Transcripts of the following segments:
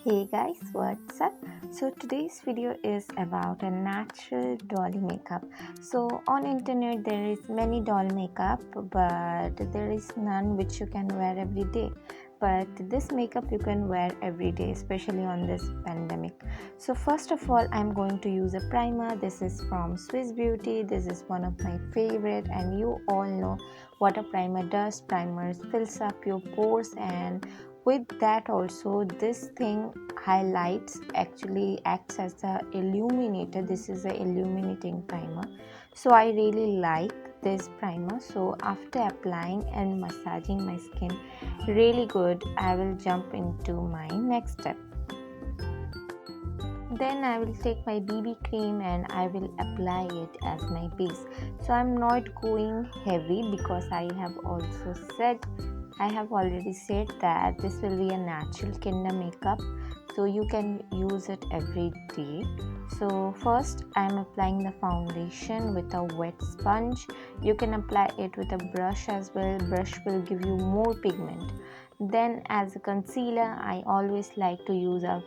Hey guys, what's up? So today's video is about a natural dolly makeup. So on internet there is many doll makeup, but there is none which you can wear every day. But this makeup you can wear every day, especially on this pandemic. So first of all, I'm going to use a primer. This is from Swiss Beauty. This is one of my favorite, and you all know what a primer does. Primer fills up your pores, and with that also this thing highlights, actually acts as a illuminator. This is a illuminating primer, so I really like this primer. So after applying and massaging my skin really good, I will jump into my next step. Then I will take my BB cream and I will apply it as my base. So I'm not going heavy because I have already said that this will be a natural kinder makeup, so you can use it every day. So first I am applying the foundation with a wet sponge. You can apply it with a brush as well. Brush will give you more pigment. Then as a concealer, I always like to use a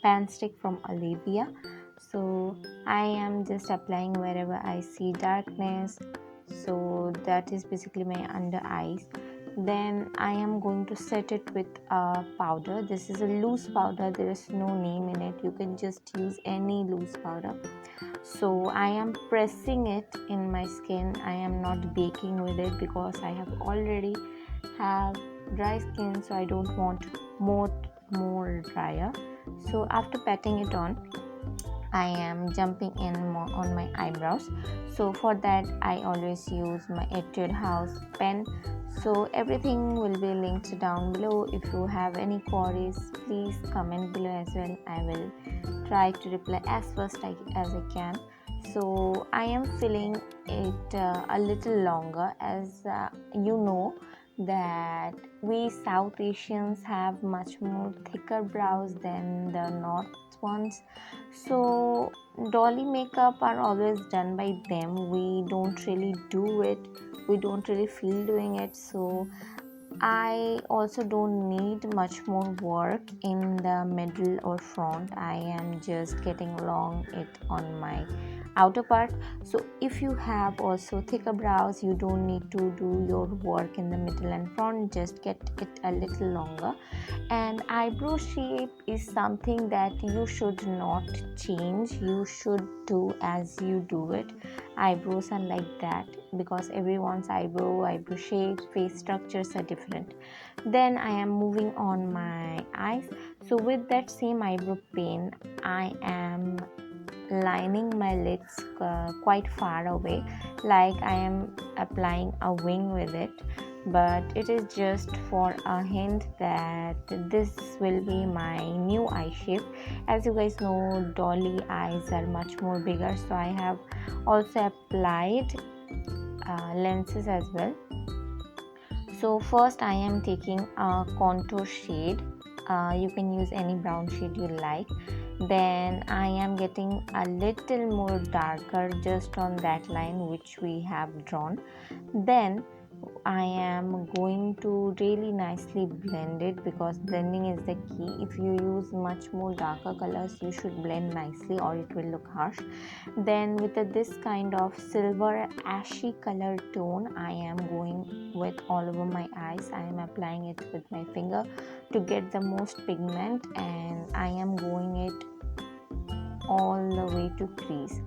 pan stick from Olivia. So I am just applying wherever I see darkness. So that is basically my under eyes. Then I am going to set it with a powder. This is a loose powder. There is no name in it. You can just use any loose powder. So I am pressing it in my skin. I am not baking with it because I have already have dry skin, so I don't want more drier. So after patting it on, I am jumping in more on my eyebrows. So for that I always use my Etude House pen. So everything will be linked down below. If you have any queries, please comment below as well. I will try to reply as fast as I can. So I am filling it a little longer, as you know that we South Asians have much more thicker brows than the North ones. So dolly makeup are always done by them. We don't really do it. We don't really feel doing it. So I also don't need much more work in the middle or front. I am just getting along it on my outer part. So if you have also thicker brows, you don't need to do your work in the middle and front. Just get it a little longer. And eyebrow shape is something that you should not change. You should do as you do it. Eyebrows are like that because everyone's eyebrow shape, face structures are different. Then I am moving on my eyes. So with that same eyebrow pen, I am lining my lids quite far away, like I am applying a wing with it. But it is just for a hint that this will be my new eye shape. As you guys know, dolly eyes are much more bigger, so I have also applied lenses as well. So first I am taking a contour shade. You can use any brown shade you like. Then I am getting a little more darker just on that line which we have drawn. Then I am going to really nicely blend it, because blending is the key. If you use much more darker colors, you should blend nicely or it will look harsh. Then with this kind of silver ashy color tone, I am going with all over my eyes. I am applying it with my finger to get the most pigment, and I am going it all the way to crease.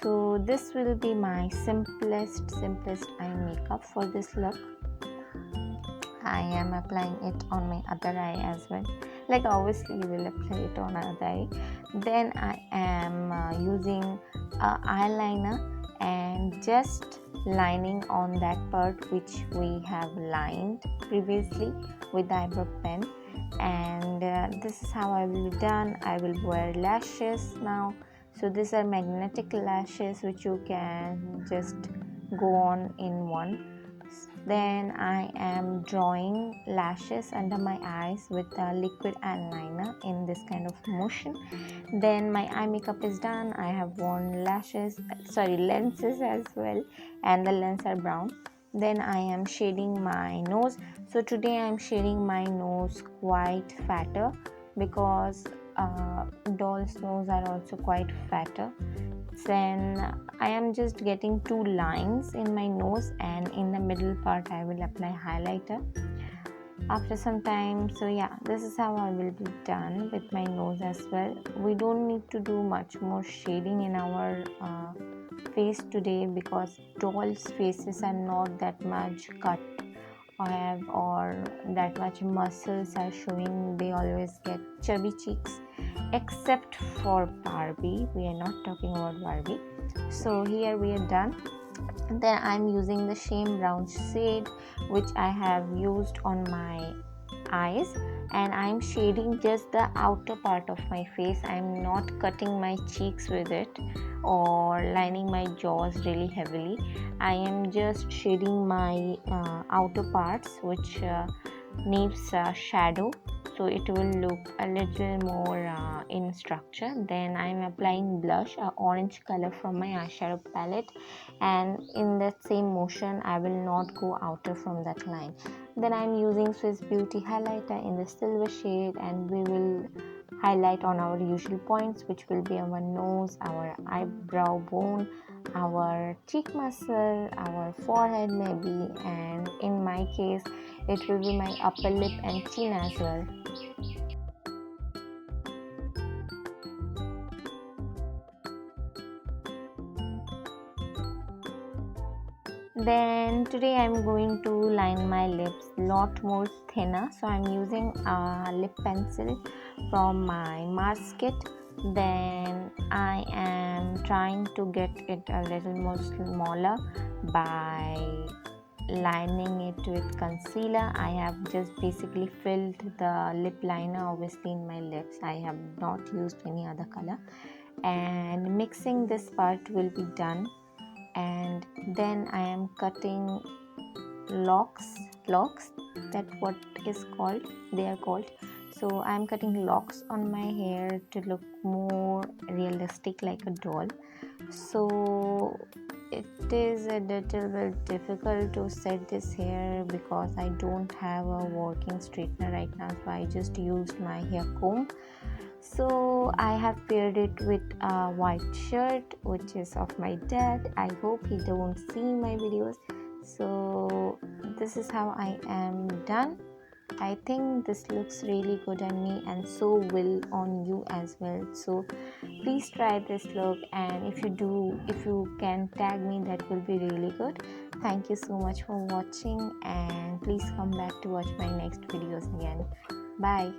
So this will be my simplest eye makeup for this look. I am applying it on my other eye as well. Like obviously you will apply it on other eye. Then I am using eyeliner and just lining on that part which we have lined previously with the eyebrow pen. And this is how I will be done. I will wear lashes now. So these are magnetic lashes which you can just go on in one. Then I am drawing lashes under my eyes with a liquid eyeliner in this kind of motion. Then my eye makeup is done. I have worn lenses as well, and the lenses are brown. Then I am shading my nose. So today I am shading my nose quite fatter. because doll's nose are also quite fatter. Then I am just getting 2 lines in my nose, and in the middle part I will apply highlighter after some time. So yeah, this is how I will be done with my nose as well. We don't need to do much more shading in our face today, because dolls' faces are not that much cut or that much muscles are showing. They always get chubby cheeks, except for Barbie. We are not talking about Barbie. So here we are done. Then I'm using the shame brown shade, which I have used on my eyes, and I'm shading just the outer part of my face. I'm not cutting my cheeks with it or lining my jaws really heavily. I am just shading my outer parts, which needs shadow, so it will look a little more in structure. Then I'm applying blush, orange color from my eyeshadow palette, and in that same motion I will not go outer from that line. Then I'm using Swiss Beauty highlighter in the silver shade, and we will highlight on our usual points, which will be our nose, our eyebrow bone, our cheek muscle, our forehead maybe, and in my case it will be my upper lip and chin as well. Then today I'm going to line my lips lot more thinner, so I'm using a lip pencil from my Mars kit. Then I am trying to get it a little more smaller by lining it with concealer. I have just basically filled the lip liner obviously in my lips. I have not used any other color, and mixing this part will be done. And then I am cutting locks, that what is called, they are called. So I am cutting locks on my hair to look more realistic, like a doll. So it is a little bit difficult to set this hair because I don't have a working straightener right now, so I just used my hair comb. So I have paired it with a white shirt, which is of my dad. I hope he don't see my videos. So this is how I am done. I think this looks really good on me, and so will on you as well. So please try this look, and if you can tag me, that will be really good. Thank you so much for watching, and please come back to watch my next videos again. Bye.